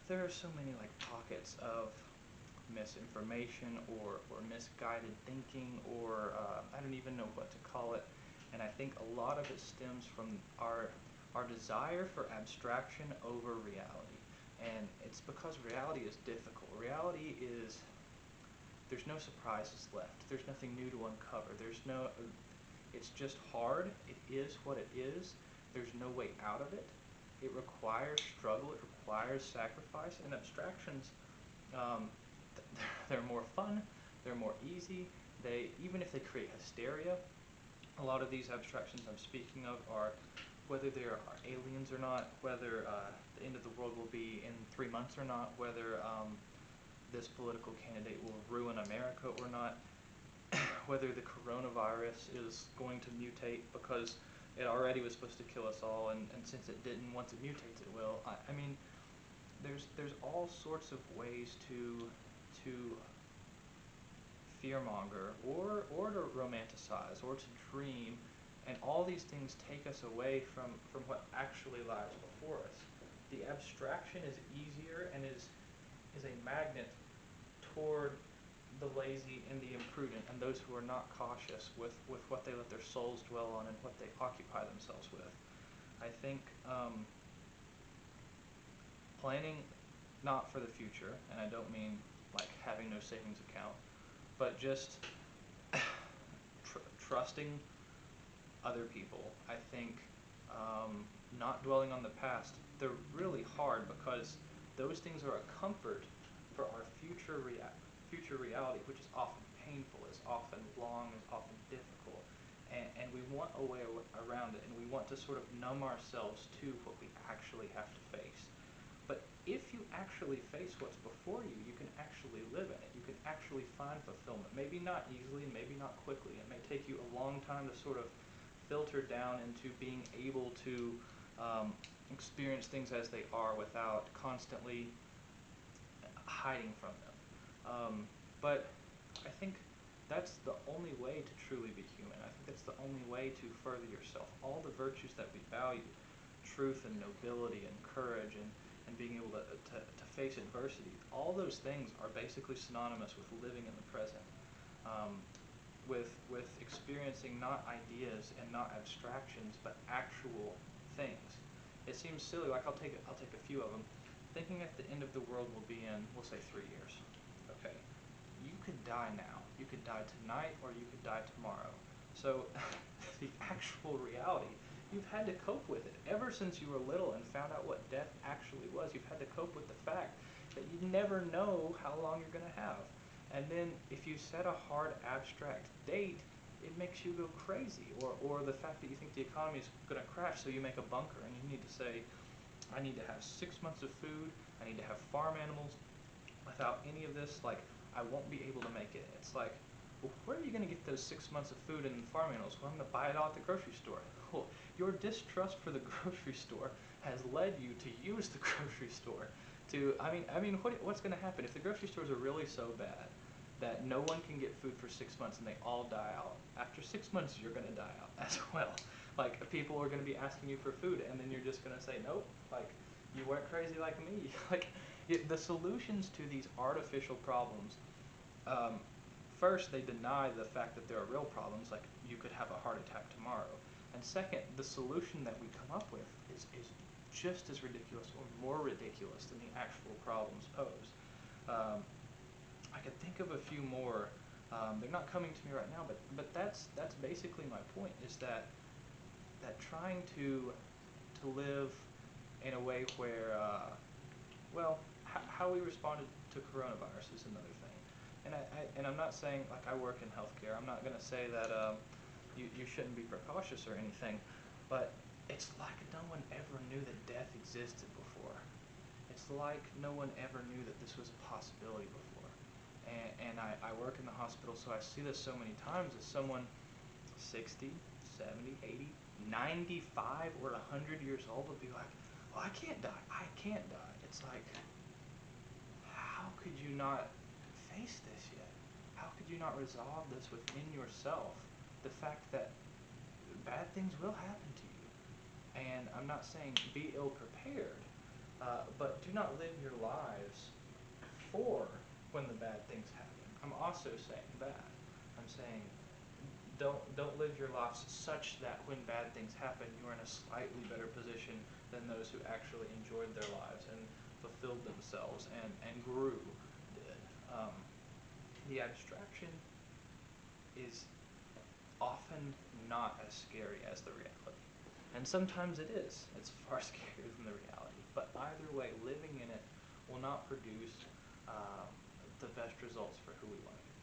there are so many like pockets of misinformation or misguided thinking or I don't even know what to call it. And I think a lot of it stems from our desire for abstraction over reality. And it's because reality is difficult. Reality is, there's no surprises left. There's nothing new to uncover. It's just hard. It is what it is. There's no way out of it. It requires struggle. It requires sacrifice. And abstractions, um, they're more fun. They're more easy. Even if they create hysteria, a lot of these abstractions I'm speaking of are, whether there are aliens or not, whether the end of the world will be in 3 months or not, whether this political candidate will ruin America or not, whether the coronavirus is going to mutate because it already was supposed to kill us all, and since it didn't, once it mutates, it will. I mean, there's all sorts of ways to fearmonger or to romanticize or to dream, and all these things take us away from what actually lies before us. The abstraction is easier and is a magnet toward the lazy and the imprudent and those who are not cautious with what they let their souls dwell on and what they occupy themselves with. I think planning not for the future, and I don't mean like having no savings account, but just trusting other people. I think not dwelling on the past. They're really hard because those things are a comfort for our future reality, which is often painful, is often long, is often difficult, and we want a way around it, and we want to sort of numb ourselves to what we actually have to face. But if you actually face what's before you, you can actually live in it. You can actually find fulfillment. Maybe not easily, maybe not quickly. It may take you a long time to sort of filter down into being able to experience things as they are without constantly hiding from them. But I think that's the only way to truly be human. I think that's the only way to further yourself. All the virtues that we value, truth and nobility and courage and being able to face adversity, all those things are basically synonymous with living in the present. With experiencing not ideas and not abstractions, but actual things. It seems silly. Like I'll take a few of them. Thinking that the end of the world will be in, we'll say, 3 years. Okay, you could die now. You could die tonight, or you could die tomorrow. So the actual reality, you've had to cope with it ever since you were little and found out what death actually was. You've had to cope with the fact that you never know how long you're going to have. And then if you set a hard abstract date, it makes you go crazy. Or the fact that you think the economy is going to crash, so you make a bunker and you need to say, I need to have 6 months of food, I need to have farm animals. Without any of this, like, I won't be able to make it. It's like, well, where are you going to get those 6 months of food and farm animals? Well, I'm going to buy it all at the grocery store. Well, your distrust for the grocery store has led you to use the grocery store what's going to happen if the grocery stores are really so bad that no one can get food for 6 months and they all die out? After 6 months, you're going to die out as well. Like, people are going to be asking you for food, and then you're just going to say, nope, like, you weren't crazy like me. Like, the solutions to these artificial problems, um, first, they deny the fact that there are real problems, like you could have a heart attack tomorrow. And second, the solution that we come up with is just as ridiculous or more ridiculous than the actual problems posed. Um, I could think of a few more. They're not coming to me right now, but that's basically my point. Is that trying to live in a way where well, how we responded to coronavirus is another thing. And I'm not saying, like, I work in healthcare. I'm not going to say that you shouldn't be precautious or anything, but it's like no one ever knew that death existed before. It's like no one ever knew that this was a possibility before. And I work in the hospital, so I see this so many times as someone 60, 70, 80, 95, or 100 years old will be like, well, I can't die. I can't die. It's like, how could you not face this yet? How could you not resolve this within yourself? The fact that bad things will happen to you. And I'm not saying be ill prepared, but do not live your lives for when the bad things happen. I'm also saying that. I'm saying don't live your lives such that when bad things happen, you're in a slightly better position than those who actually enjoyed their lives and fulfilled themselves and grew did. The abstraction is often not as scary as the reality. And sometimes it is. It's far scarier than the reality. But either way, living in it will not produce the best results for who we want to be.